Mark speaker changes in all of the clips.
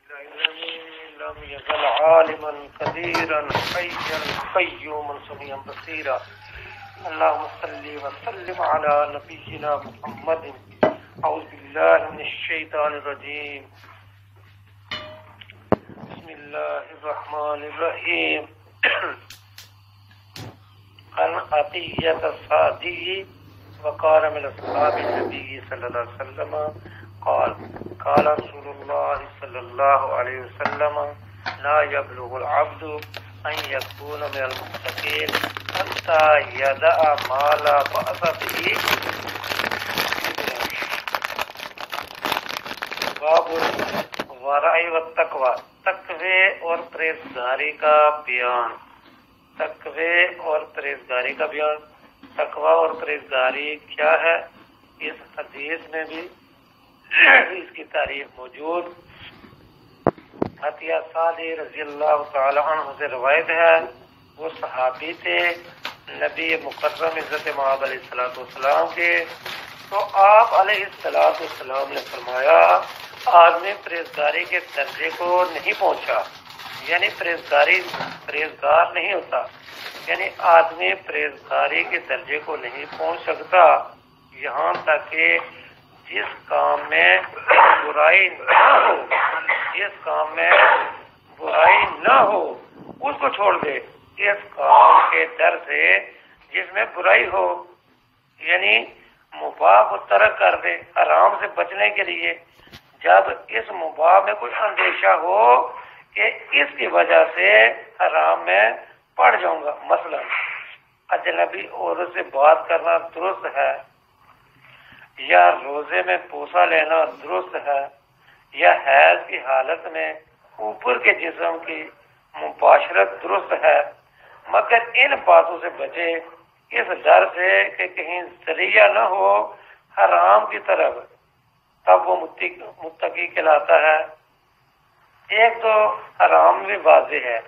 Speaker 1: لم يزل عالما قديرا حيا قيوما سميعا بصيرا. اللهم صل وسلم على نبينا محمد. اعوذ بالله من الشيطان الرجيم. بسم الله الرحمن الرحيم. عن عطية الصادق وقال من أصحاب النبي صلى الله عليه وسلم قال رسول الله صلى الله عليه وسلم لا يبلغ العبد أن يكون من المتقين حتى يدع ما لا بأس به. باب الورع والتقوى. تقوی اور پرہیزگاری کا بیان. تقوی اور پرہیزگاری کا بیان. تقوی اور پرہیزگاری کیا ہے؟ اس حدیث میں بھی اس کی تعریف موجود. عطیہ صادق رضی اللہ تعالی عنہ سے روایت ہے، وہ صحابی تھے نبی مکرم عزت مآب علیہ السلام کے. تو آپ علیہ السلام نے فرمایا آدمی پرہیزگاری کے درجے کو نہیں پہنچا، یعنی پرہیزگار نہیں ہوتا، یعنی آدمی پرہیزگاری کے درجے کو نہیں پہنچ سکتا یہاں تک کہ جس کام میں برائی نہ ہو اس کو چھوڑ دے. اس کام کے ڈر سے جس میں برائی ہو، یعنی مباح کو ترک کر دے حرام سے بچنے کے لیے. جب اس مباح میں کچھ اندیشہ ہو کہ اس کی وجہ سے حرام میں پڑ جاؤں گا، مثلا اجنبی عورت سے بات کرنا درست ہے، یا روزے میں پوسا لینا درست ہے، یا حیض کی حالت میں اوپر کے جسم کی مباشرت درست ہے، مگر ان باتوں سے بچے اس ڈر سے کہ کہیں ذریعہ نہ ہو حرام کی طرف، تب وہ متقی کہلاتا ہے. ایک تو حرام بھی واضح ہے،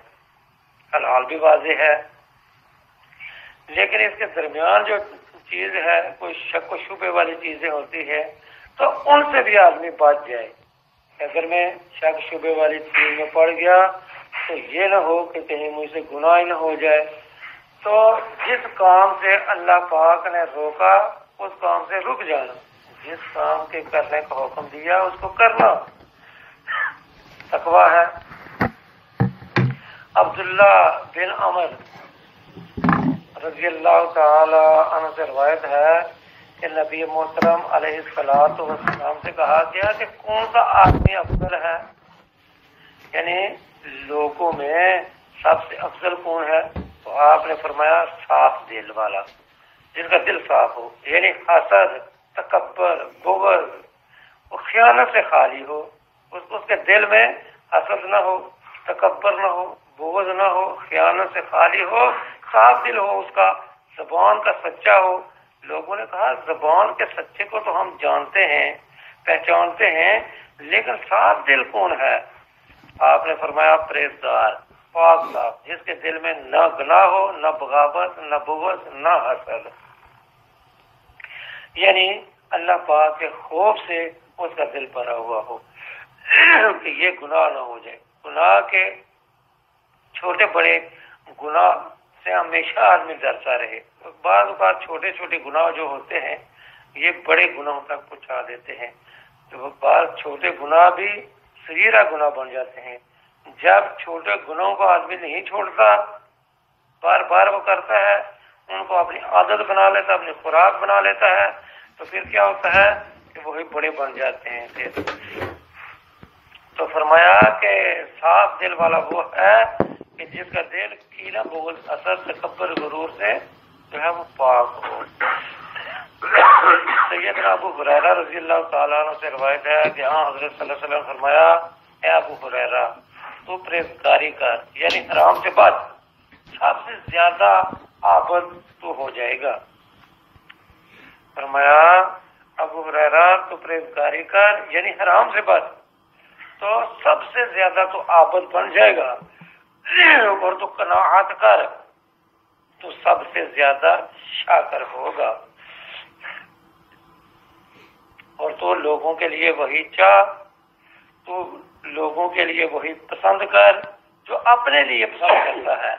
Speaker 1: حلال بھی واضح ہے، لیکن اس کے درمیان جو چیز ہے کوئی شک و شبے والی چیزیں ہوتی ہے تو ان سے بھی آدمی بچ جائے. اگر میں شک شبے والی چیز میں پڑ گیا تو یہ نہ ہو کہ کہیں مجھ سے گناہ نہ ہو جائے. تو جس کام سے اللہ پاک نے روکا اس کام سے رک جانا، جس کام کے کرنے کا حکم دیا اس کو کرنا تقویٰ ہے. عبداللہ بن عمر رضی اللہ تعالی عنہ سے روایت ہے کہ نبی محترم علیہ السلام سے کہا گیا کہ کون سا آدمی افضل ہے، یعنی لوگوں میں سب سے افضل کون ہے؟ تو آپ نے فرمایا صاف دل والا، جس کا دل صاف ہو، یعنی حسد، تکبر، بغض اور خیانت سے خالی ہو. اس کے دل میں حسد نہ ہو، تکبر نہ ہو، بغض نہ ہو، خیانت سے خالی ہو، صاف دل ہو، اس کا زبان کا سچا ہو. لوگوں نے کہا زبان کے سچے کو تو ہم جانتے ہیں، پہچانتے ہیں، لیکن صاف دل کون ہے؟ آپ نے فرمایا پرہیزگار، پاک صاف، جس کے دل میں نہ گناہ ہو، نہ بغاوت، نہ بغض، نہ حسد، یعنی اللہ پاک کے خوف سے اس کا دل بھرا ہوا ہو کہ یہ گناہ نہ ہو جائے. گناہ کے چھوٹے بڑے گناہ سے ہمیشہ آدمی ڈرتا رہے. بعض اوقات چھوٹے چھوٹے گناہ جو ہوتے ہیں یہ بڑے گناہوں تک پہنچا دیتے ہیں. تو بعض چھوٹے گناہ بھی صغیرہ گناہ بن جاتے ہیں. جب چھوٹے گناہوں کو آدمی نہیں چھوڑتا، بار بار وہ کرتا ہے، ان کو اپنی عادت بنا لیتا، اپنی خوراک بنا لیتا ہے، تو پھر کیا ہوتا ہے کہ وہی بڑے بن جاتے ہیں. تو فرمایا کہ صاف دل والا وہ ہے کہ جس کا دل کینہ، بغض، حسد، تکبر، غرور سے جو ہے وہ پاک ہو. سیدنا ابو ہریرہ رضی اللہ تعالیٰ عنہ سے روایت ہے کہ ہاں حضرت صلی اللہ علیہ وسلم فرمایا اے ابو ہریرہ تو پرہیزگاری کر، یعنی حرام سے بچ، سب سے زیادہ عابد تو ہو جائے گا. فرمایا ابو ہریرہ تو پرہیزگاری کر یعنی حرام سے بچ تو سب سے زیادہ تو عابد بن جائے گا، اور تو قناعت کر تو سب سے زیادہ شاکر ہوگا، اور تو لوگوں کے لیے وہی چاہ تو لوگوں کے لیے وہی پسند کر جو اپنے لیے پسند کرتا ہے،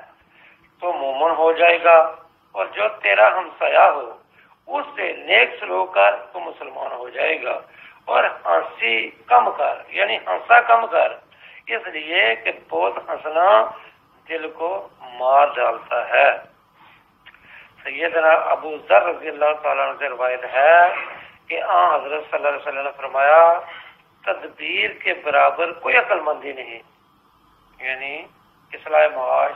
Speaker 1: تو مومن ہو جائے گا، اور جو تیرا ہمسایہ ہو اس سے نیک سلوک کر تو مسلمان ہو جائے گا، اور ہنسی کم کر، یعنی ہنسا کم کر، اس لیے کہ بہت ہنسنا دل کو مار ڈالتا ہے۔ سیدنا ابو ذر رضی اللہ تعالیٰ عنہ سے روایت ہے کہ حضرت صلی اللہ علیہ وسلم نے فرمایا تدبیر کے برابر کوئی عقل مندی نہیں، یعنی اصلاح معاش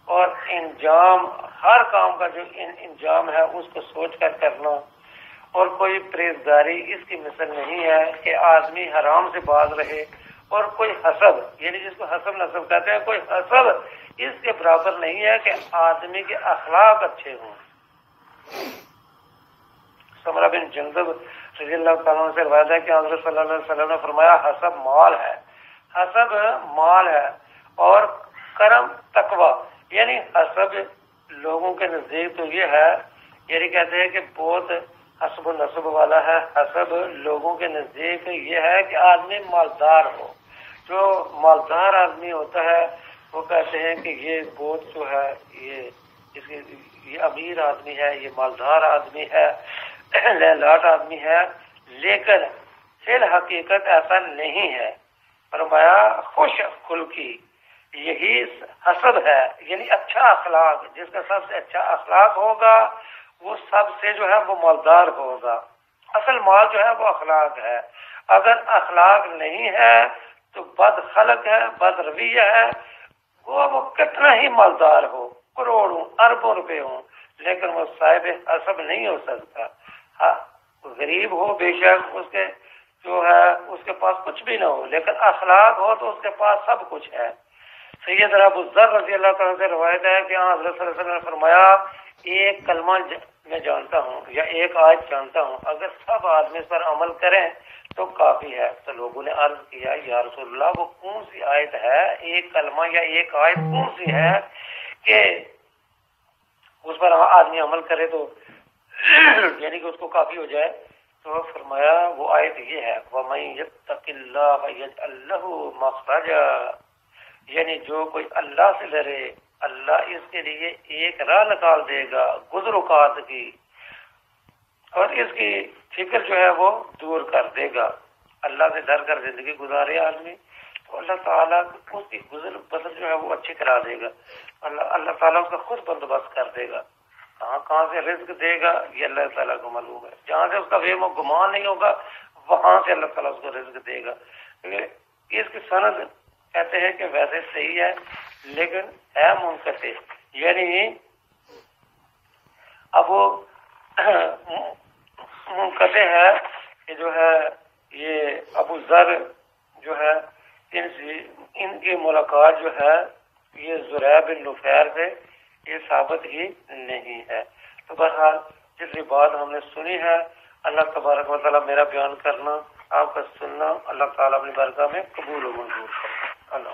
Speaker 1: اور انجام، ہر کام کا جو انجام ہے اس کو سوچ کر کرنا، اور کوئی پرہیزگاری اس کی مثل نہیں ہے کہ آدمی حرام سے باز رہے، اور کوئی حسب، یعنی جس کو حسب نسب کہتے ہیں، کوئی حسب اس کے برابر نہیں ہے کہ آدمی کے اخلاق اچھے ہوں۔ سمرہ بن جندب رضی اللہ تعالیٰ عنہ سے روایت ہے کہ حضرت صلی اللہ علیہ وسلم نے فرمایا حسب مال ہے، حسب مال ہے، اور کرم تقوی، یعنی حسب لوگوں کے نزدیک تو یہ ہے، یعنی کہتے ہیں کہ بہت حسب و نسب والا ہے، حسب لوگوں کے نزدیک یہ ہے کہ آدمی مالدار ہو۔ جو مالدار آدمی ہوتا ہے وہ کہتے ہیں کہ یہ بہت جو ہے یہ امیر آدمی ہے، یہ مالدار آدمی ہے، لہلاٹ آدمی ہے، لیکن فی الحقیقت ایسا نہیں ہے۔ فرمایا خوش خلقی، یہی حسب ہے، یعنی اچھا اخلاق، جس کا سب سے اچھا اخلاق ہوگا وہ سب سے جو ہے وہ مالدار ہوگا۔ اصل مال جو ہے وہ اخلاق ہے، اگر اخلاق نہیں ہے تو بد خلق ہے، بد رویہ ہے، وہ کتنا ہی مالدار ہو، کروڑوں اربوں روپے ہوں، لیکن وہ صاحب حسب نہیں ہو سکتا۔ غریب ہو بے شک، اس کے جو ہے اس کے پاس کچھ بھی نہ ہو، لیکن اخلاق ہو تو اس کے پاس سب کچھ ہے۔ سیدنا ابو ذر رضی اللہ تعالیٰ سے روایت ہے کہ حضرت صلی اللہ علیہ وسلم نے فرمایا ایک کلمہ میں جانتا ہوں یا ایک آیت جانتا ہوں، اگر سب آدمی اس پر عمل کریں تو کافی ہے۔ تو لوگوں نے عرض کیا یا رسول اللہ وہ کون سی آیت ہے، ایک کلمہ یا ایک آیت کون سی ہے کہ اس پر آدمی عمل کرے تو یعنی کہ اس کو کافی ہو جائے؟ تو فرمایا وہ آیت یہ ہے وَمَن يَتَّقِ اللَّهَ يَجْعَل لَّهُ مَخْرَجًا، یعنی جو کوئی اللہ سے ڈرے اللہ اس کے لیے ایک راہ نکال دے گا گزر اوقات کی، اور اس کی فکر جو ہے وہ دور کر دے گا۔ اللہ سے ڈر کر زندگی گزارے آدمی تو اللہ تعالیٰ اس کی گزر بسر جو ہے وہ اچھی کرا دے گا، اللہ تعالیٰ اس کا خود بندوبست کر دے گا۔ کہاں سے رزق دے گا یہ اللہ تعالیٰ کو معلوم ہے، جہاں سے اس کا وہم و گمان نہیں ہوگا وہاں سے اللہ تعالیٰ اس کو رزق دے گا۔ اس کی سند کہتے ہیں کہ ویسے صحیح ہے لیکن ہے منقطع، یعنی اب وہ منقطع ہے کہ جو ہے یہ ابو ذر جو ہے ان کی ملاقات جو ہے یہ زریع بن نفیر سے یہ ثابت ہی نہیں ہے۔ تو بہرحال جتنی بات ہم نے سنی ہے اللہ تبارک و تعالیٰ میرا بیان کرنا، آپ کا سننا اللہ تعالیٰ اپنی بارگاہ میں قبول و منظور کرے۔ اللہ